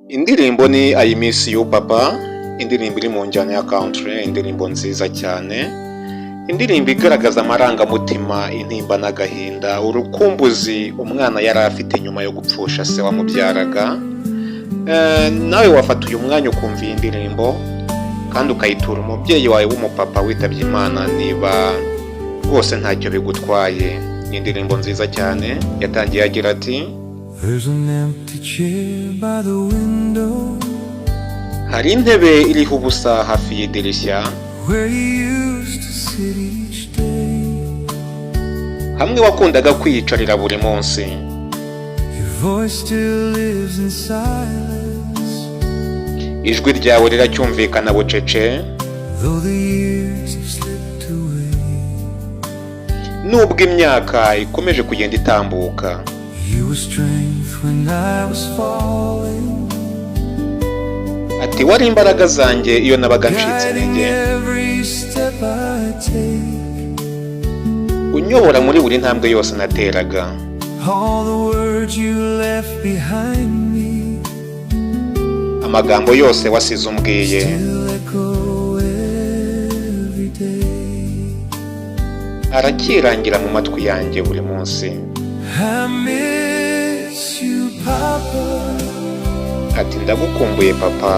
Indirimbo ni I Miss You Papa, indirimbo iri mu njyana ya country, indirimbo nziza cyane, indirimbo igaragaza amarangamutima, intimba n'agahinda, urukumbuzi umwana yari afite nyuma yo gupfusha se wamubyaraga. Nawe wafata uyu mwanya ukumva iyi ndirimbo kandi ukayitura umubyeyi wawe w'umupapa witabye Imana niba rwose ntacyo bigutwaye. Ni indirimbo nziza cyane yatangiye agira ati hari intebe iriho ubusa hafi y'idirishya hamwe wakundaga kwiyicarira buri munsi. Ijwi ryawe riracyumvikana bucece nubwo imyaka ikomeje kugenda itambuka. Ati wari imbaraga zanjye iyo nabaga ncitse intege, unyobora muri buri ntambwe yose nateraga. Amagambo yose wasize umbwiye arakirangira mu matwi yanjye buri munsi. Ati ndagukumbuye papa,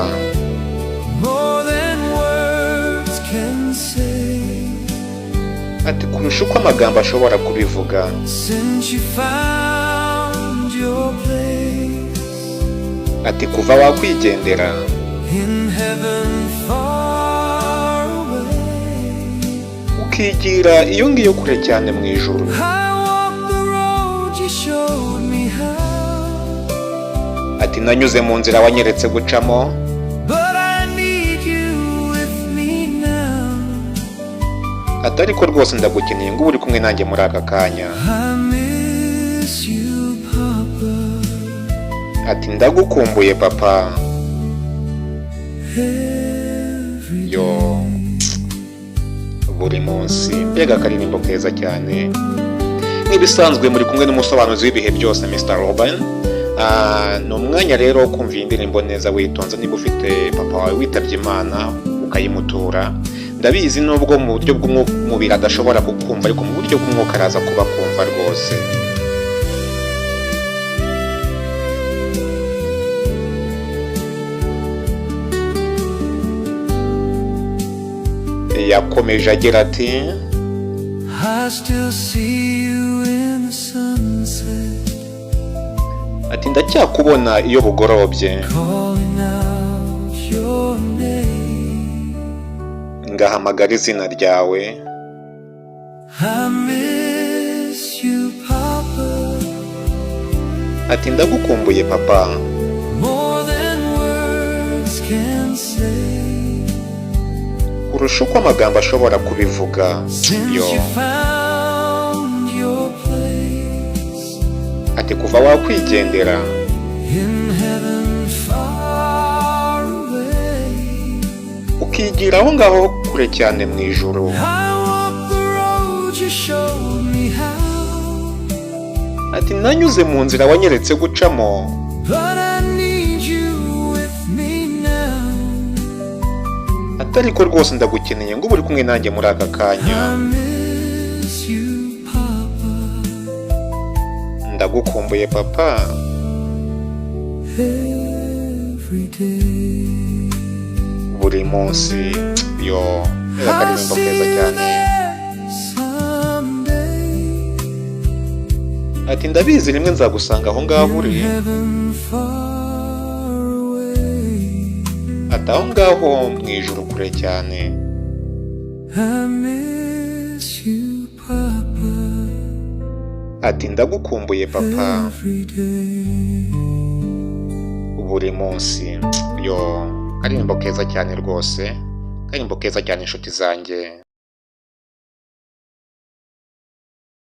ati kurusha uko amagambo ashobora kubivuga. Ati kuva wakwigendera ukigira iyo ngiyo kure cyane mu ijuru. Ati nanyuze mu nzira wanyeretse gucamo, ati ariko rwose ndagukeneye ngo uri kumwe nanjye muri aka kanya. Ati ndagukumbuye papa. Yo buri munsi, mbega akaririmbo keza cyane. Nk'ibisanzwe muri kumwe n'umusobanuzi w'ibihe byose Mr. Robin. Ni umwanya rero wo kumva iyi ndirimbo neza witonze. Niba ufite papa wawe witabye Imana ukayimutura, ndabizi nubwo mu buryo bw'umubiri adashobora kukumva, ariko mu buryo bw'umwuka araza kuba kumva rwose. Yakomeje agira ati ati ndacyakubona iyo bugorobye, ngahamagara izina ryawe. Ati ndagukumbuye papa, kurusha uko amagambo ashobora kubivuga. Yo ati kuva wakwigendera ukigira aho ngaho kure cyane mu ijuru. Ati nanyuze mu nzira wanyeretse gucamo, ati ariko rwose ndagukeneye ngo uri kumwe nanjye muri aka kanya. Ndagukumbuye papa. Buri munsi. Yo akaririmbo keza cyane. Ati ndabizi rimwe nzagusanga aho ngaho uri, ati aho ngaho mu ijuru kure cyane. Ati ndagukumbuye papa. Buri munsi. Yo karirimbo keza cyane rwose, karirimbo keza cyane inshuti zanjye.